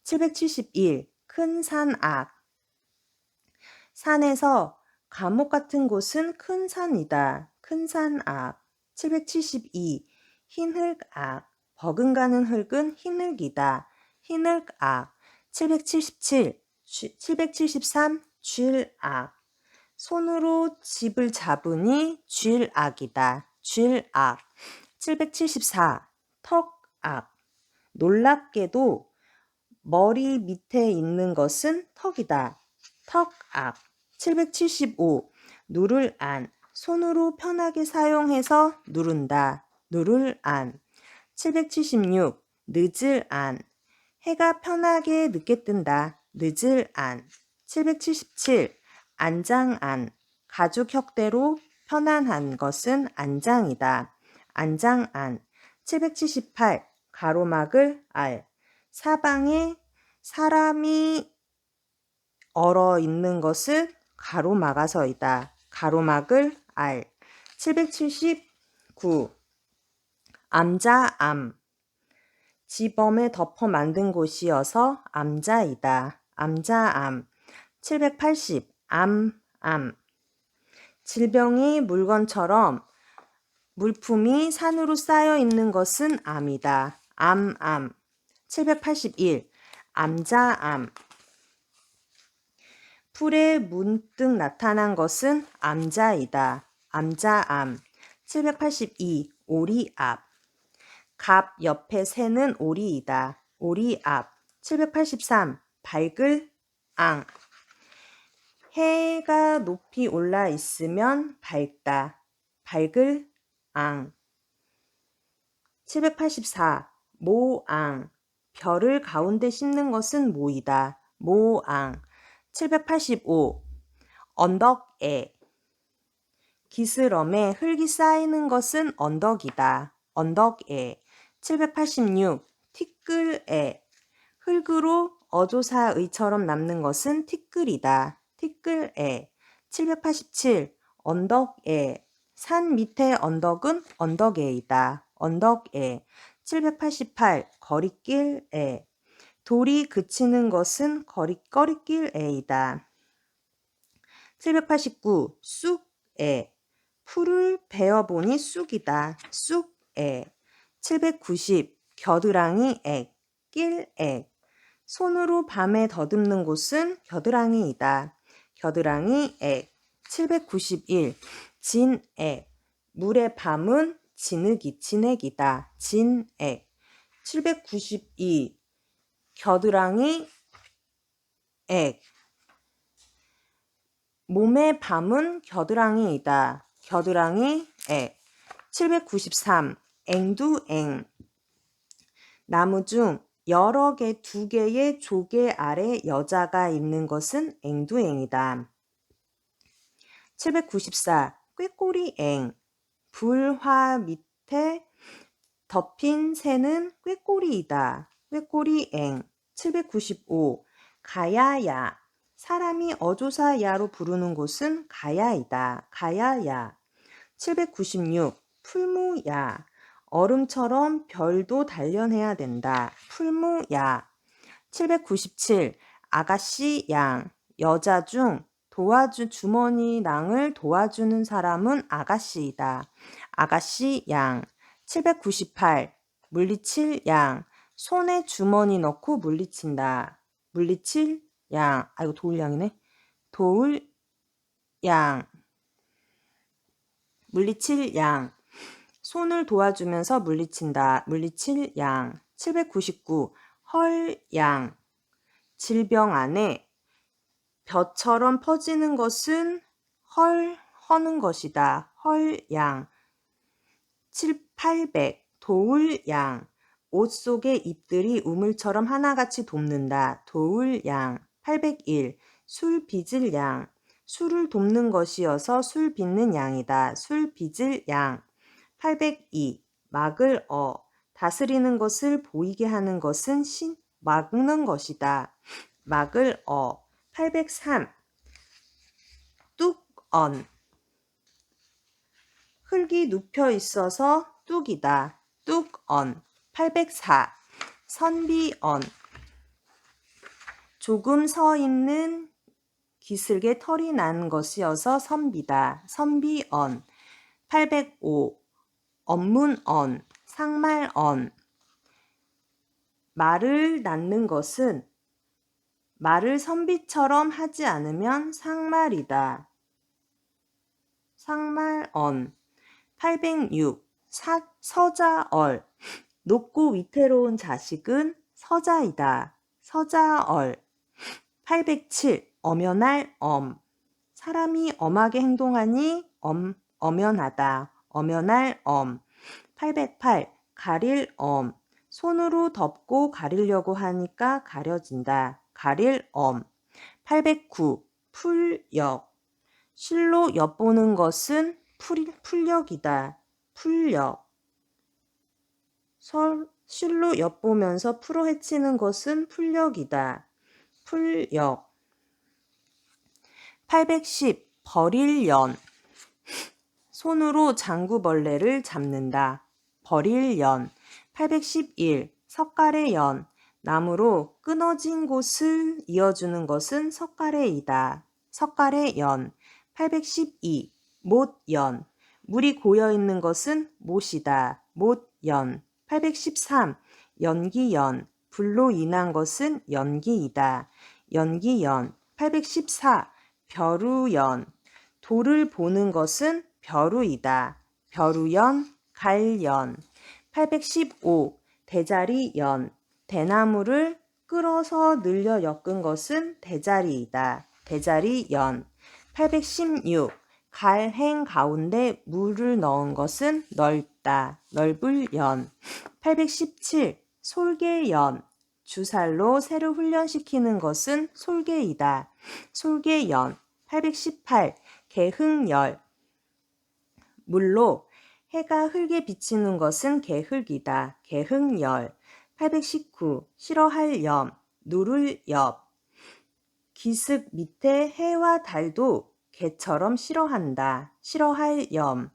771. 큰 산 산에서 감옥 같은 곳은 큰 산이다. 큰 산 772. 흰흙 버금가는 흙은 흰흙이다. 흰흙 777. 773. 쥘 손으로 집을 잡으니 쥘이다. 쥘 774. 턱 놀랍게도 머리 밑에 있는 것은 턱이다. 턱 775. 누를 손으로 편하게 사용해서 누른다. 누를 776. 늦을 해가 편하게 늦게 뜬다. 늦을 777. 안장 가죽 혁대로 편안한 것은 안장이다. 안장 778. 가로막을 사방에 사람이 얼어 있는 것을 가로막아서이다. 가로막을 779. 암자 지범에 덮어 만든 곳이어서 암자이다. 암자 780. 질병이 물건처럼 물품이 산으로 쌓여 있는 것은 암이다. 781. 암자 풀에 문득 나타난 것은 암자이다. 암자 782. 오리 갑 옆에 새는 오리이다. 오리 783. 밝을 해가 높이 올라 있으면 밝다. 밝을 784. 모앙 별을 가운데 씹는 것은 모이다. 모앙 785. 언덕에 기스럼에 흙이 쌓이는 것은 언덕이다. 언덕에 786. 티끌에 흙으로 어조사의처럼 남는 것은 티끌이다. 티끌에 787. 언덕에. 산 밑에 언덕은 언덕에이다. 언덕에. 788. 거리길에. 돌이 그치는 것은 거리길에이다. 789. 쑥에. 풀을 베어보니 쑥이다. 쑥에. 790. 겨드랑이 액. 낄액. 손으로 밤에 더듬는 곳은 겨드랑이이다. 겨드랑이 액. 791. 진액. 물의 밤은 진액이다. 진액. 792. 겨드랑이 액. 몸의 밤은 겨드랑이이다. 겨드랑이 액. 793. 앵두앵. 나무 중 여러 개, 두 개의 조개 아래 여자가 있는 것은 앵두앵이다. 794. 꾀꼬리앵. 불화 밑에 덮인 새는 꾀꼬리이다. 꾀꼬리앵. 795. 가야야. 사람이 어조사야로 부르는 곳은 가야이다. 가야야. 796. 풀무야. 얼음처럼 별도 단련해야 된다. 풀무야. 797. 아가씨 양. 여자 중 주머니낭을 도와주는 사람은 아가씨이다. 아가씨 양. 798. 물리칠 양. 손에 주머니 넣고 물리친다. 물리칠 양. 이거 도울양이네. 도울 양. 물리칠 양. 손을 도와주면서 물리친다. 물리칠 양. 799. 헐양. 질병 안에 벼처럼 퍼지는 것은 허는 것이다. 헐양. 800. 도울양. 옷 속에 잎들이 우물처럼 하나같이 돕는다. 도울양. 801. 술 빚을 양. 술을 돕는 것이어서 술 빚는 양이다. 술 빚을 양. 802. 막을 다스리는 것을 보이게 하는 것은 막는 것이다. 막을 803. 뚝언. 흙이 눕혀 있어서 뚝이다. 뚝언. 804. 선비언. 조금 서 있는 기슭에 털이 난 것이어서 선비다. 선비언. 805. 언문언. 상말언. 말을 낳는 것은 말을 선비처럼 하지 않으면 상말이다. 상말언. 806. 서자얼. 높고 위태로운 자식은 서자이다. 서자얼. 807. 엄연할 엄. 사람이 엄하게 행동하니 엄연하다. 엄연할 엄. 808. 가릴 엄. 손으로 덮고 가리려고 하니까 가려진다. 가릴 엄. 809. 풀역. 실로 엿보는 것은 풀역이다. 풀역. 실로 엿보면서 풀어 헤치는 것은 풀역이다. 풀역. 810. 버릴 연. 손으로 장구벌레를 잡는다. 버릴 연. 811. 석가래 연. 나무로 끊어진 곳을 이어주는 것은 석가래이다. 석가래 연. 812. 못연. 물이 고여있는 것은 못이다. 못연. 813. 연기연. 불로 인한 것은 연기이다. 연기연. 814. 벼루연. 돌을 보는 것은 벼루이다. 벼루연. 갈연. 815. 대자리연. 대나무를 끌어서 늘려 엮은 것은 대자리이다. 대자리연. 816. 갈행 가운데 물을 넣은 것은 넓다. 넓을 연. 817. 솔개연. 주살로 새를 훈련시키는 것은 솔개이다. 솔개연. 818. 개흙열. 물로 해가 흙에 비치는 것은 개흙이다. 개흙열. 819. 싫어할 염. 누를 엽. 기슭 밑에 해와 달도 개처럼 싫어한다. 싫어할 염.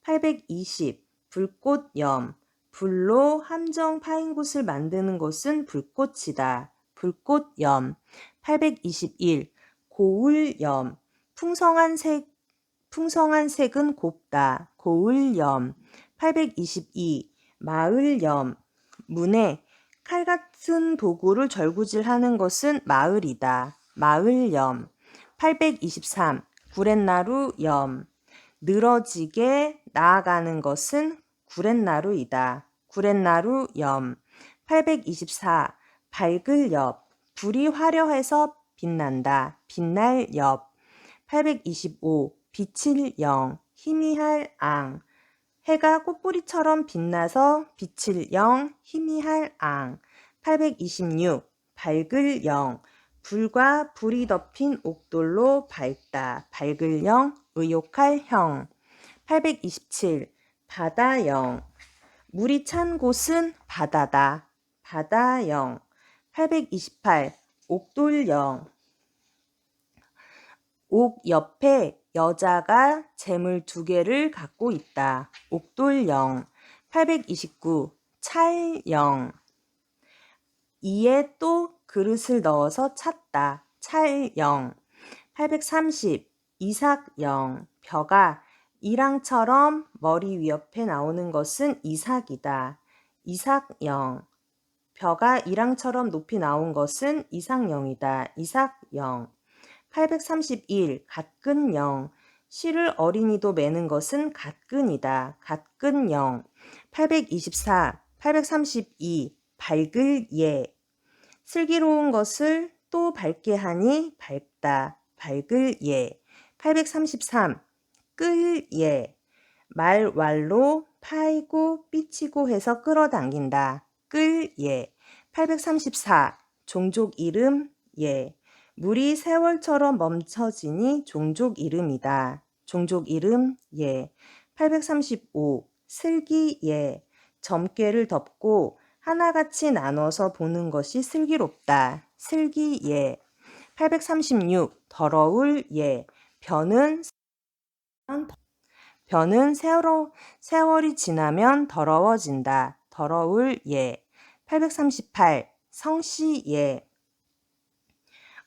820. 불꽃염. 불로 함정 파인 곳을 만드는 것은 불꽃이다. 불꽃염. 821. 고울염. 풍성한 색은 곱다. 고울염. 822. 마을염. 문에 칼 같은 도구를 절구질하는 것은 마을이다. 마을염. 823. 구렛나루염. 늘어지게 나아가는 것은 구렛나루이다. 구렛나루염. 824. 밝을 엽. 불이 화려해서 빛난다. 빛날 엽. 825. 빛일 영. 희미할 앙. 해가 꽃뿌리처럼 빛나서 빛일 영. 희미할 앙. 826. 밝을 영. 불과 불이 덮인 옥돌로 밝다. 밝을 영. 의욕할 형. 827. 바다영. 물이 찬 곳은 바다다. 바다영. 828. 옥돌영. 옥 옆에 여자가 재물 2개를 갖고 있다. 옥돌영. 829. 찰영. 이에 또 그릇을 넣어서 찼다. 찰영. 830. 이삭영. 벼가 이랑처럼 머리 위 옆에 나오는 것은 이삭이다. 이삭영. 벼가 이랑처럼 높이 나온 것은 이삭영이다. 이삭영. 831. 갓근영. 실을 어린이도 매는 것은 갓근이다. 갓근영. 824. 832. 밝을 예. 슬기로운 것을 또 밝게 하니 밝다. 밝을 예. 833. 끌 예. 말왈로 파이고 삐치고 해서 끌어당긴다. 끌 예. 834. 종족 이름 예. 물이 세월처럼 멈춰지니 종족 이름이다. 종족 이름 예. 835. 슬기 예. 점괘를 덮고 하나같이 나눠서 보는 것이 슬기롭다. 슬기 예. 836. 더러울 예. 벼는 세월이 지나면 더러워진다. 더러울 예. 838. 성시 예.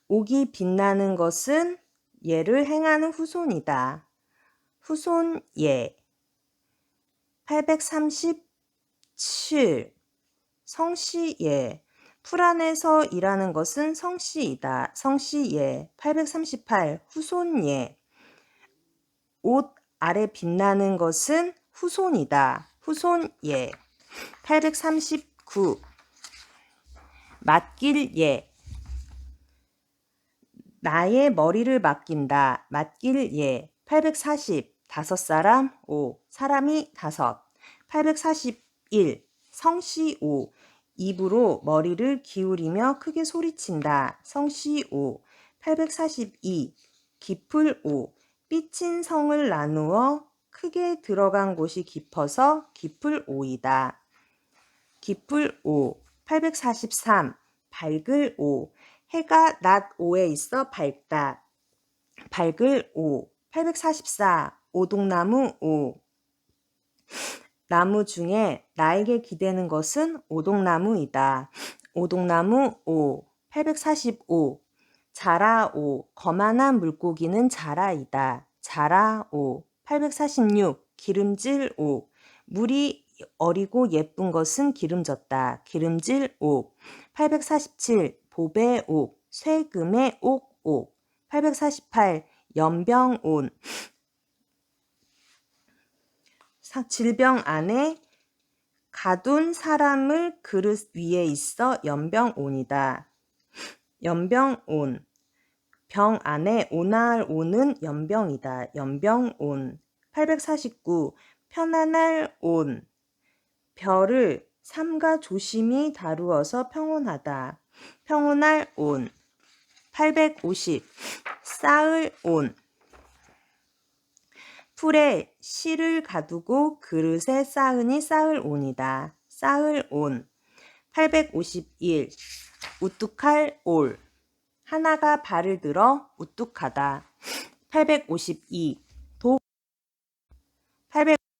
옥이 빛나는 것은 예를 행하는 후손이다. 후손 예. 837. 성시 예. 풀 안에서 일하는 것은 성시이다. 성시 예. 838. 후손 예. 옷 아래 빛나는 것은 후손이다. 후손 예. 839. 맡길 예. 나의 머리를 맡긴다. 맡길 예. 840. 5사람 5. 사람이 5. 841. 성시오. 입으로 머리를 기울이며 크게 소리친다. 성시오. 842. 깊을오. 삐친 성을 나누어 크게 들어간 곳이 깊어서 깊을오이다. 깊을오. 843. 밝을 오. 해가 낮 오에 있어 밝다. 밝을 오. 844. 오동나무 오. 나무 중에 나에게 기대는 것은 오동나무이다. 오동나무 오. 845. 자라오. 거만한 물고기는 자라이다. 자라오. 846. 기름질 오. 물이 어리고 예쁜 것은 기름졌다. 기름질 옥. 847. 보배 옥. 쇠금의 옥. 848. 연병온. 질병 안에 가둔 사람을 그릇 위에 있어 연병온이다. 연병온. 병 안에 오나할 온은 연병이다. 연병온. 849. 편안할 온. 별을 삼가 조심히 다루어서 평온하다. 평온할 온. 850. 쌓을 온. 풀에 실을 가두고 그릇에 쌓으니 쌓을 온이다. 쌓을 온. 851. 우뚝할 올. 하나가 발을 들어 우뚝하다. 852. 도 800